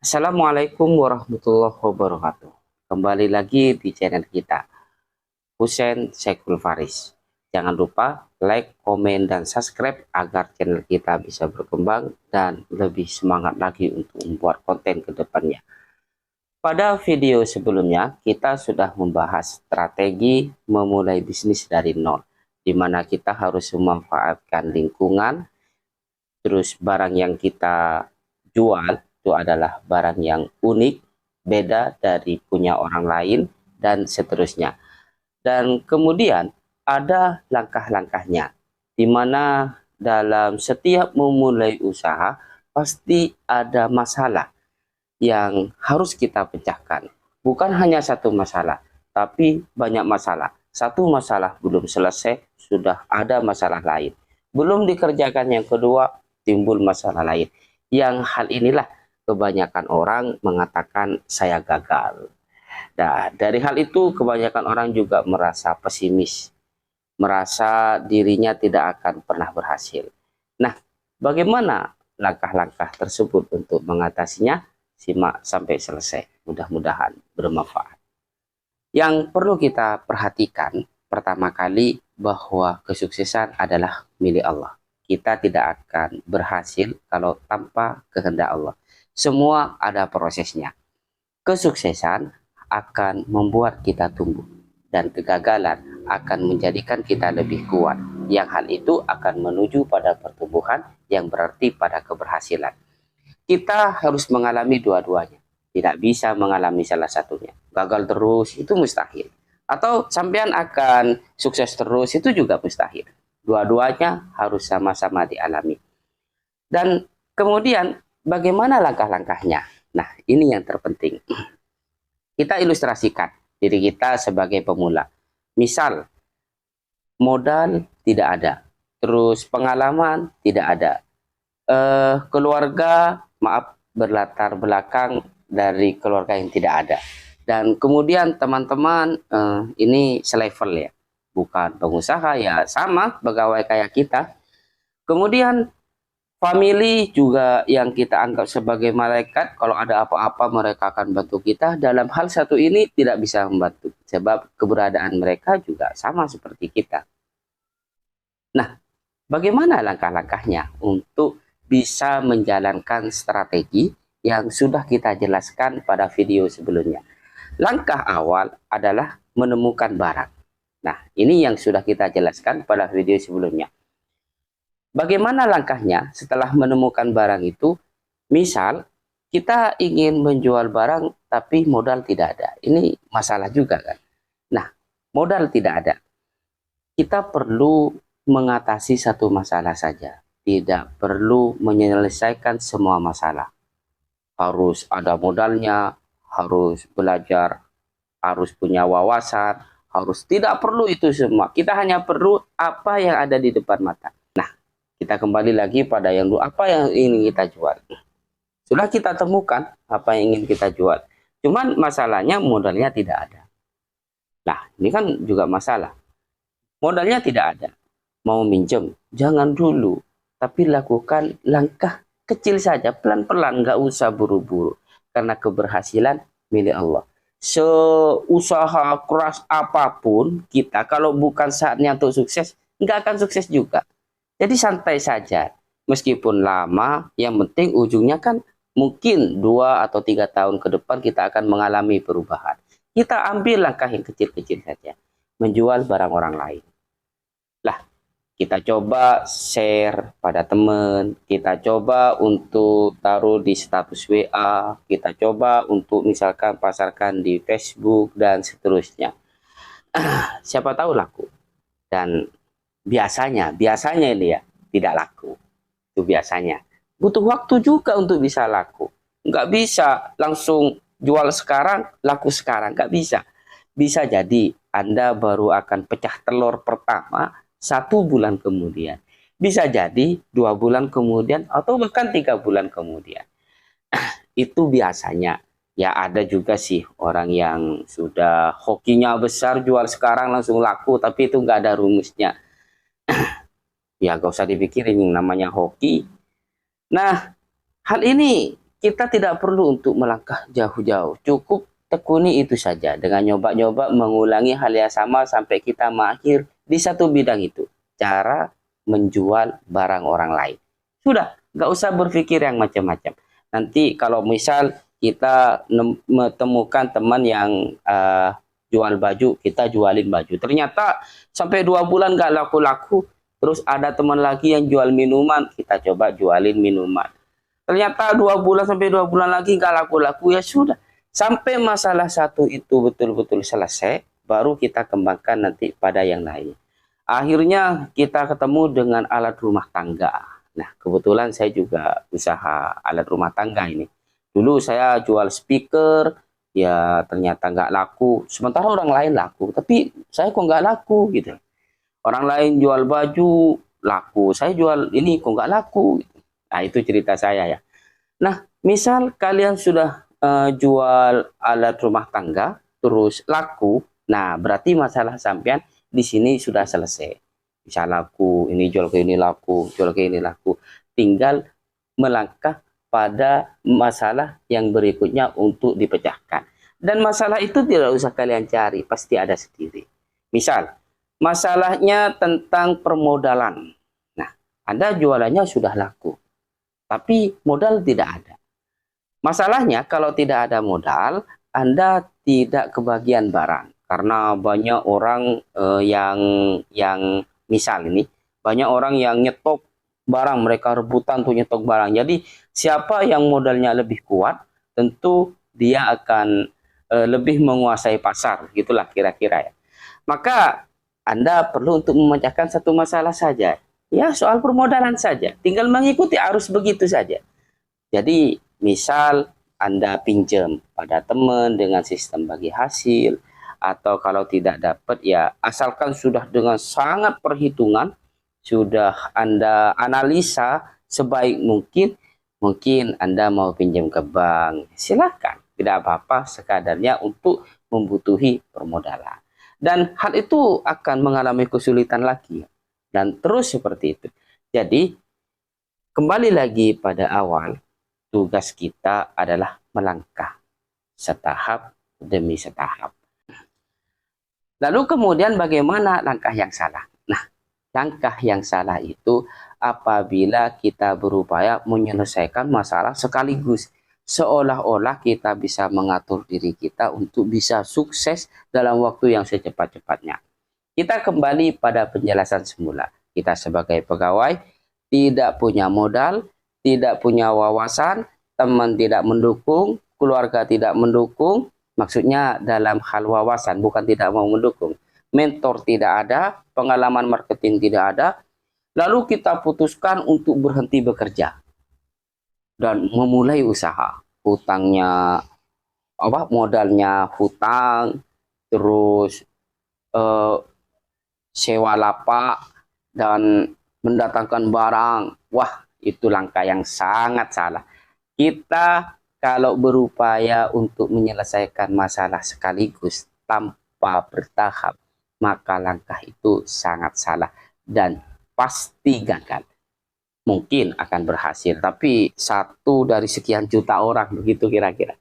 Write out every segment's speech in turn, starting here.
Assalamualaikum warahmatullahi wabarakatuh. Kembali lagi di channel kita, Husein Syekhul Faris. Jangan lupa like, komen, dan subscribe agar channel kita bisa berkembang dan lebih semangat lagi untuk membuat konten ke depannya. Pada video sebelumnya, kita sudah membahas strategi memulai bisnis dari nol, di mana kita harus memanfaatkan lingkungan, terus barang yang kita jual itu adalah barang yang unik, beda dari punya orang lain, dan seterusnya. Dan kemudian ada langkah-langkahnya, di mana dalam setiap memulai usaha pasti ada masalah yang harus kita pecahkan. Bukan hanya satu masalah, tapi banyak masalah. Satu masalah belum selesai, sudah ada masalah lain. Belum dikerjakan yang kedua, timbul masalah lain. Yang hal inilah kebanyakan orang mengatakan saya gagal. Nah, dari hal itu kebanyakan orang juga merasa pesimis, merasa dirinya tidak akan pernah berhasil. Nah, bagaimana langkah-langkah tersebut untuk mengatasinya? Simak sampai selesai, mudah-mudahan bermanfaat. Yang perlu kita perhatikan pertama kali bahwa kesuksesan adalah milik Allah. Kita tidak akan berhasil kalau tanpa kehendak Allah. Semua ada prosesnya. Kesuksesan akan membuat kita tumbuh dan kegagalan akan menjadikan kita lebih kuat. Yang hal itu akan menuju pada pertumbuhan yang berarti pada keberhasilan. Kita harus mengalami dua-duanya. Tidak bisa mengalami salah satunya. Gagal terus itu mustahil. Atau sampean akan sukses terus itu juga mustahil. Dua-duanya harus sama-sama dialami. Dan kemudian bagaimana langkah-langkahnya? Nah, ini yang terpenting. Kita ilustrasikan diri kita sebagai pemula. Misal, modal tidak ada. Terus pengalaman tidak ada. Keluarga, maaf, berlatar belakang dari keluarga yang tidak ada. Dan kemudian teman-teman ini selevel ya, bukan pengusaha ya, sama pegawai kayak kita. Kemudian family juga yang kita anggap sebagai malaikat, kalau ada apa-apa mereka akan bantu kita. Dalam hal satu ini tidak bisa membantu, sebab keberadaan mereka juga sama seperti kita. Nah, bagaimana langkah-langkahnya untuk bisa menjalankan strategi yang sudah kita jelaskan pada video sebelumnya? Langkah awal adalah menemukan barang. Nah, ini yang sudah kita jelaskan pada video sebelumnya. Bagaimana langkahnya setelah menemukan barang itu? Misal, kita ingin menjual barang tapi modal tidak ada. Ini masalah juga kan? Nah, modal tidak ada. Kita perlu mengatasi satu masalah saja. Tidak perlu menyelesaikan semua masalah. Harus ada modalnya, harus belajar, harus punya wawasan, harus tidak perlu itu semua. Kita hanya perlu apa yang ada di depan mata. Nah, kita kembali lagi pada yang dulu, apa yang ingin kita jual. Sudah kita temukan apa yang ingin kita jual. Cuman masalahnya modalnya tidak ada. Nah, ini kan juga masalah. Modalnya tidak ada. Mau minjem, jangan dulu. Tapi lakukan langkah kecil saja, pelan-pelan, nggak usah buru-buru. Karena keberhasilan milik Allah. Seusaha keras apapun kita, kalau bukan saatnya untuk sukses, nggak akan sukses juga. Jadi santai saja. Meskipun lama, yang penting ujungnya kan mungkin 2 atau 3 tahun ke depan kita akan mengalami perubahan. Kita ambil langkah yang kecil-kecil saja. Menjual barang orang lain. Lah, kita coba share pada teman, kita coba untuk taruh di status WA, kita coba untuk misalkan pasarkan di Facebook dan seterusnya. Siapa tahu laku. Dan biasanya ini ya tidak laku. Itu biasanya. Butuh waktu juga untuk bisa laku. Nggak bisa langsung jual sekarang, laku sekarang. Nggak bisa. Bisa jadi Anda baru akan pecah telur pertama 1 bulan kemudian. Bisa jadi 2 bulan kemudian atau bahkan 3 bulan kemudian. Itu biasanya. Ya ada juga sih orang yang sudah hokinya besar jual sekarang langsung laku, tapi itu nggak ada rumusnya. Ya gak usah dipikirin yang namanya hoki. Nah, hal ini kita tidak perlu untuk melangkah jauh-jauh. Cukup tekuni itu saja dengan nyoba-nyoba mengulangi hal yang sama sampai kita mahir di satu bidang itu. Cara menjual barang orang lain. Sudah, nggak usah berpikir yang macam-macam. Nanti kalau misal kita menemukan teman yang jual baju, kita jualin baju. Ternyata sampai 2 bulan nggak laku-laku. Terus ada teman lagi yang jual minuman, kita coba jualin minuman. Ternyata 2 bulan sampai 2 bulan lagi nggak laku-laku, ya sudah. Sampai masalah satu itu betul-betul selesai, baru kita kembangkan nanti pada yang lain. Akhirnya kita ketemu dengan alat rumah tangga. Nah, kebetulan saya juga usaha alat rumah tangga ini. Dulu saya jual speaker, ya ternyata nggak laku. Sementara orang lain laku, tapi saya kok nggak laku gitu. Orang lain jual baju, laku. Saya jual ini kok nggak laku. Nah, itu cerita saya ya. Nah, misal kalian sudah jual alat rumah tangga, terus laku, nah berarti masalah sampean di sini sudah selesai. Bisa laku, ini jual ke ini laku, jual ke ini laku. Tinggal melangkah pada masalah yang berikutnya untuk dipecahkan. Dan masalah itu tidak usah kalian cari, pasti ada sendiri. Misal, masalahnya tentang permodalan. Nah, Anda jualannya sudah laku, tapi modal tidak ada. Masalahnya kalau tidak ada modal, Anda tidak kebagian barang. Karena banyak orang yang misal ini, banyak orang yang nyetok barang, mereka rebutan untuk nyetok barang. Jadi siapa yang modalnya lebih kuat, tentu dia akan lebih menguasai pasar, gitulah kira-kira ya. Maka Anda perlu untuk memecahkan satu masalah saja. Ya, soal permodalan saja. Tinggal mengikuti arus begitu saja. Jadi, misal Anda pinjam pada teman dengan sistem bagi hasil, atau kalau tidak dapat ya asalkan sudah dengan sangat perhitungan, sudah Anda analisa sebaik mungkin Anda mau pinjam ke bank, silakan, tidak apa-apa, sekadarnya untuk membutuhi permodalan. Dan hal itu akan mengalami kesulitan lagi, dan terus seperti itu. Jadi, kembali lagi pada awal, tugas kita adalah melangkah setahap demi setahap. Lalu kemudian bagaimana langkah yang salah? Nah, langkah yang salah itu apabila kita berupaya menyelesaikan masalah sekaligus. Seolah-olah kita bisa mengatur diri kita untuk bisa sukses dalam waktu yang secepat-cepatnya. Kita kembali pada penjelasan semula. Kita sebagai pegawai tidak punya modal, tidak punya wawasan, teman tidak mendukung, keluarga tidak mendukung, maksudnya dalam hal wawasan, bukan tidak mau mendukung. Mentor tidak ada, pengalaman marketing tidak ada, lalu kita putuskan untuk berhenti bekerja dan memulai usaha. Hutangnya, modalnya hutang, terus sewa lapak, dan mendatangkan barang. Wah, itu langkah yang sangat salah. Kita kalau berupaya untuk menyelesaikan masalah sekaligus tanpa bertahap, maka langkah itu sangat salah dan pasti gagal. Mungkin akan berhasil, tapi 1 dari sekian juta orang, begitu kira-kira.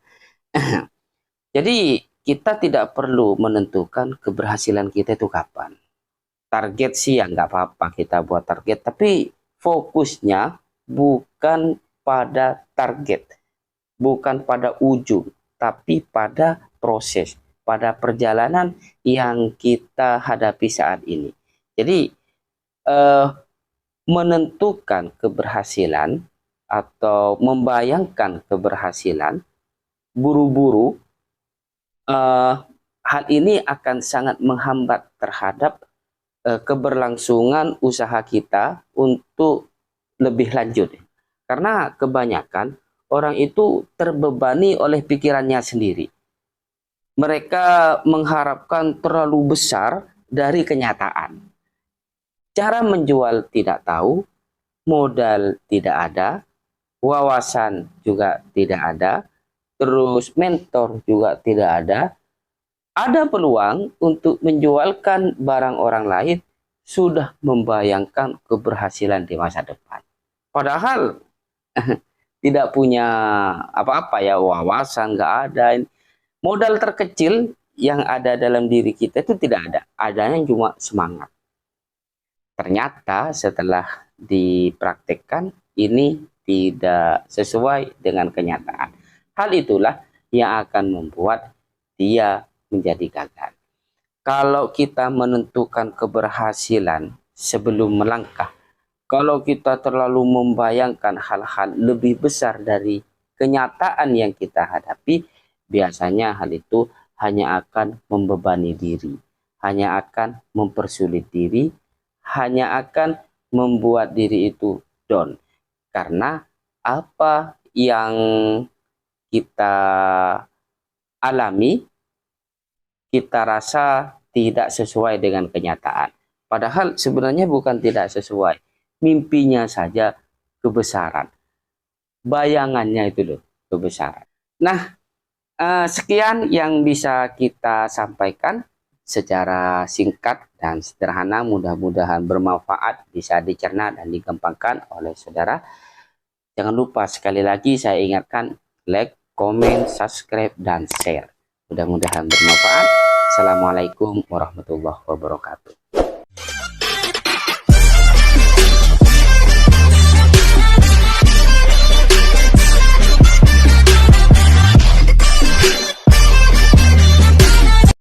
Jadi kita tidak perlu menentukan keberhasilan kita itu kapan. Target sih ya nggak apa-apa kita buat target, tapi fokusnya bukan pada target, bukan pada ujung, tapi pada proses, pada perjalanan yang kita hadapi saat ini. Jadi menentukan keberhasilan atau membayangkan keberhasilan buru-buru, hal ini akan sangat menghambat terhadap keberlangsungan usaha kita untuk lebih lanjut. Karena kebanyakan orang itu terbebani oleh pikirannya sendiri. Mereka mengharapkan terlalu besar dari kenyataan. Cara menjual tidak tahu, modal tidak ada, wawasan juga tidak ada, terus mentor juga tidak ada. Ada peluang untuk menjualkan barang orang lain, sudah membayangkan keberhasilan di masa depan. Padahal tidak punya apa-apa ya, wawasan nggak ada. Modal terkecil yang ada dalam diri kita itu tidak ada, adanya cuma semangat. Ternyata setelah dipraktekkan ini tidak sesuai dengan kenyataan. Hal itulah yang akan membuat dia menjadi gagal. Kalau kita menentukan keberhasilan sebelum melangkah, kalau kita terlalu membayangkan hal-hal lebih besar dari kenyataan yang kita hadapi, biasanya hal itu hanya akan membebani diri, hanya akan mempersulit diri, hanya akan membuat diri itu down. Karena apa yang kita alami, kita rasa tidak sesuai dengan kenyataan. Padahal sebenarnya bukan tidak sesuai. Mimpinya saja kebesaran. Bayangannya itu loh, kebesaran. Nah, sekian yang bisa kita sampaikan secara singkat dan sederhana. Mudah-mudahan bermanfaat, bisa dicerna dan dikembangkan oleh saudara. Jangan lupa sekali lagi saya ingatkan, like, komen, subscribe, dan share. Mudah-mudahan bermanfaat. Assalamualaikum warahmatullahi wabarakatuh.